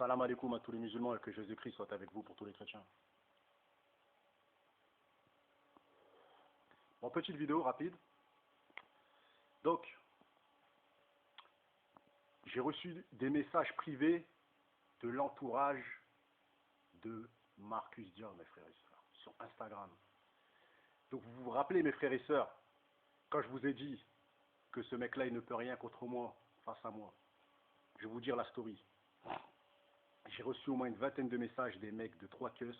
Salam alaikum à tous les musulmans et que Jésus-Christ soit avec vous pour tous les chrétiens. Bon, petite vidéo rapide. Donc, j'ai reçu des messages privés de l'entourage de Marcus Dior, mes frères et sœurs, sur Instagram. Donc, vous vous rappelez, mes frères et sœurs, quand je vous ai dit que ce mec-là, il ne peut rien contre moi, face à moi. Je vais vous dire la story. J'ai reçu au moins une vingtaine de messages des mecs de 3 Keus,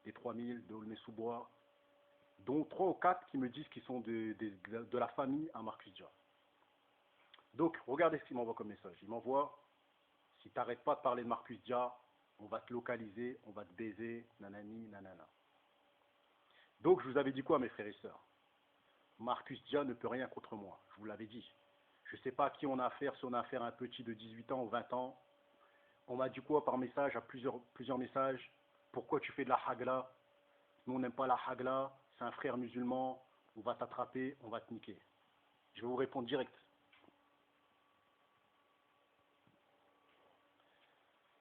des 3000, de Aulnay-sous-Bois, dont 3 ou 4 qui me disent qu'ils sont de la famille à Marcus Dior. Donc, regardez ce qu'il m'envoie comme message. Il m'envoie, si tu n'arrêtes pas de parler de Marcus Dior, on va te localiser, on va te baiser, nanani, nanana. Donc, je vous avais dit quoi, mes frères et sœurs? Marcus Dior ne peut rien contre moi, je vous l'avais dit. Je ne sais pas à qui on a affaire, si on a affaire à un petit de 18 ans ou 20 ans. On m'a dit quoi par message, à plusieurs messages? Pourquoi tu fais de la hagla? Nous, on n'aime pas la hagla, c'est un frère musulman, on va t'attraper, on va te niquer. Je vais vous répondre direct.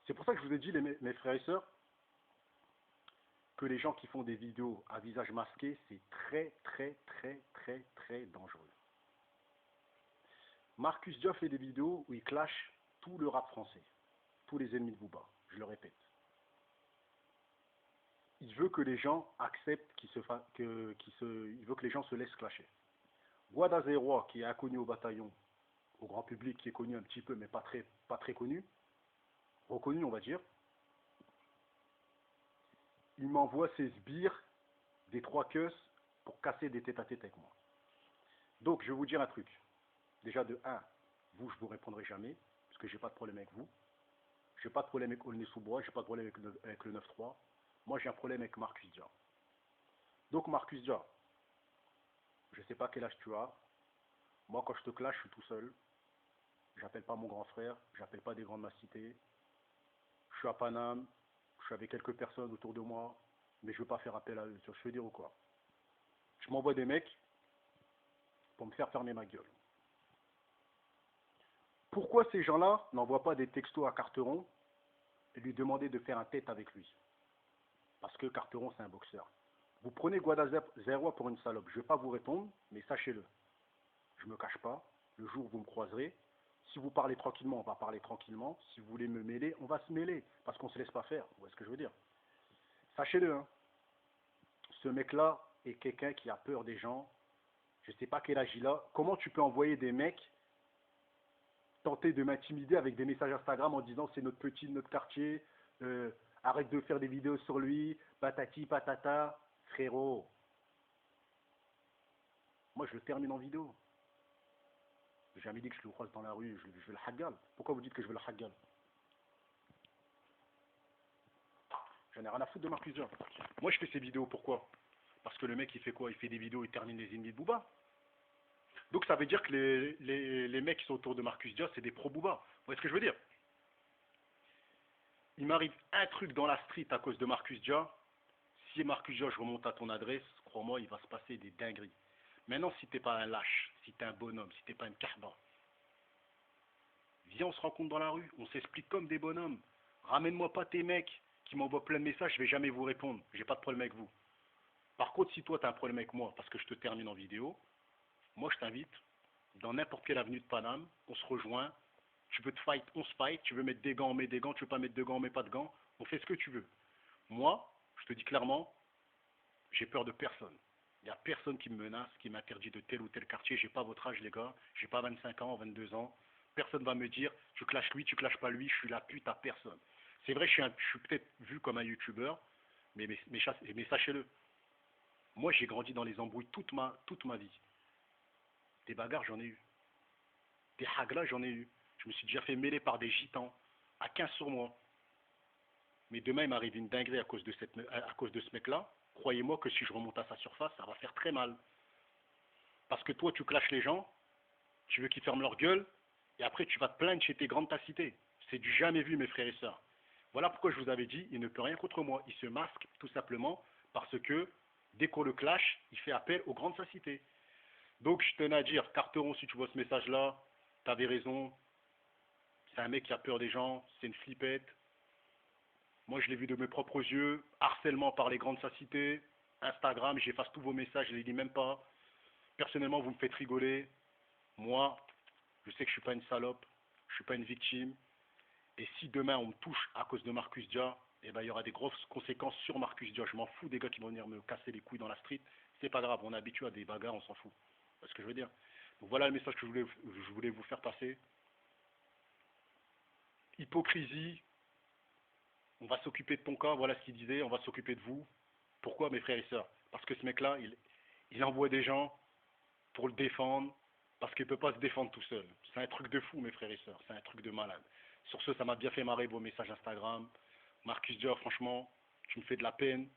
C'est pour ça que je vous ai dit, mes frères et sœurs, que les gens qui font des vidéos à visage masqué, c'est très, très, très, très, très dangereux. Marcus Dior fait des vidéos où il clash tout le rap français, tous les ennemis de Booba, je le répète. Il veut que les gens acceptent il veut que les gens se laissent clasher. Guada Zeroa, qui est inconnu au bataillon, au grand public, qui est connu un petit peu, mais pas très connu, reconnu on va dire, il m'envoie ses sbires des 3 Keus pour casser des tête-à-tête avec moi. Donc je vais vous dire un truc. Déjà de 1, vous je vous répondrai jamais, parce que j'ai pas de problème avec vous. J'ai pas de problème avec Aulnay-sous-Bois, j'ai pas de problème avec le 9-3. Moi j'ai un problème avec Marcus Dior. Donc Marcus Dior, je sais pas quel âge tu as. Moi quand je te clash, je suis tout seul. J'appelle pas mon grand frère, j'appelle pas des grands de ma cité. Je suis à Paname, je suis avec quelques personnes autour de moi, mais je veux pas faire appel à eux. Je veux dire ou quoi? Je m'envoie des mecs pour me faire fermer ma gueule. Pourquoi ces gens-là n'envoient pas des textos à Carteron et lui demander de faire un tête avec lui? Parce que Carteron, c'est un boxeur. Vous prenez Guada Zeroa pour une salope. Je ne vais pas vous répondre, mais sachez-le. Je ne me cache pas. Le jour où vous me croiserez, si vous parlez tranquillement, on va parler tranquillement. Si vous voulez me mêler, on va se mêler. Parce qu'on ne se laisse pas faire. Vous voyez ce que je veux dire? Sachez-le, hein. Ce mec-là est quelqu'un qui a peur des gens. Je ne sais pas quel âge il a. Comment tu peux envoyer des mecs tenter de m'intimider avec des messages Instagram en disant c'est notre petit, notre quartier, arrête de faire des vidéos sur lui, patati patata, frérot. Moi je le termine en vidéo. J'ai jamais dit que je le croise dans la rue, je vais le haggal. Pourquoi vous dites que je veux le haggal? J'en ai rien à foutre de Marcus Dior. Moi je fais ces vidéos, pourquoi? Parce que le mec il fait quoi? Il fait des vidéos, il termine les ennemis de Booba. Donc ça veut dire que les mecs qui sont autour de Marcus Dior, c'est des pro-Booba. Vous voyez ce que je veux dire? Il m'arrive un truc dans la street à cause de Marcus Dior. Si Marcus Dior, je remonte à ton adresse, crois-moi, il va se passer des dingueries. Maintenant, si t'es pas un lâche, si t'es un bonhomme, si t'es pas une kahba, viens, on se rencontre dans la rue, on s'explique comme des bonhommes. Ramène-moi pas tes mecs qui m'envoient plein de messages, je vais jamais vous répondre. J'ai pas de problème avec vous. Par contre, si toi t'as un problème avec moi parce que je te termine en vidéo, moi je t'invite dans n'importe quelle avenue de Paname, on se rejoint. Tu veux te fight, on se fight. Tu veux mettre des gants, on met des gants. Tu veux pas mettre de gants, on met pas de gants. On fait ce que tu veux. Moi, je te dis clairement, j'ai peur de personne. Il n'y a personne qui me menace, qui m'interdit de tel ou tel quartier. J'ai pas votre âge, les gars. J'ai pas 25 ans, 22 ans. Personne va me dire, tu clashes lui, tu clashes pas lui. Je suis la pute à personne. C'est vrai, je suis peut-être vu comme un youtubeur, mais sachez-le. Moi, j'ai grandi dans les embrouilles toute ma vie. Des bagarres, j'en ai eu. Des haglas, j'en ai eu. Je me suis déjà fait mêler par des gitans à 15 sur moi. Mais demain, il m'arrive une dinguerie à cause de ce mec-là. Croyez-moi que si je remonte à sa surface, ça va faire très mal. Parce que toi, tu clashes les gens, tu veux qu'ils ferment leur gueule, et après, tu vas te plaindre chez tes grandes tacités. C'est du jamais vu, mes frères et sœurs. Voilà pourquoi je vous avais dit, il ne peut rien contre moi. Il se masque tout simplement parce que dès qu'on le clash, il fait appel aux grandes tacités. Donc, je tenais à dire, Carteron, si tu vois ce message-là, tu avais raison. C'est un mec qui a peur des gens, c'est une flippette. Moi, je l'ai vu de mes propres yeux. Harcèlement par les grandes sociétés. Instagram, j'efface tous vos messages, je les lis même pas. Personnellement, vous me faites rigoler. Moi, je sais que je suis pas une salope. Je suis pas une victime. Et si demain on me touche à cause de Marcus Dia, eh ben, il y aura des grosses conséquences sur Marcus Dia. Je m'en fous des gars qui vont venir me casser les couilles dans la street. C'est pas grave, on est habitué à des bagarres, on s'en fout. C'est ce que je veux dire. Donc voilà le message que je voulais vous faire passer. Hypocrisie, on va s'occuper de ton cas, voilà ce qu'il disait, on va s'occuper de vous. Pourquoi mes frères et sœurs? Parce que ce mec-là, il envoie des gens pour le défendre, parce qu'il ne peut pas se défendre tout seul. C'est un truc de fou mes frères et sœurs, c'est un truc de malade. Sur ce, ça m'a bien fait marrer vos messages Instagram. Marcus Dior, franchement, tu me fais de la peine.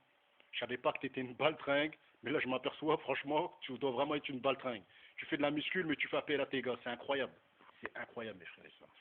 Je savais pas que tu étais une baltringue, mais là je m'aperçois, franchement, tu dois vraiment être une baltringue. Tu fais de la muscule, mais tu fais appel à tes gars, c'est incroyable. C'est incroyable mes frères et sœurs.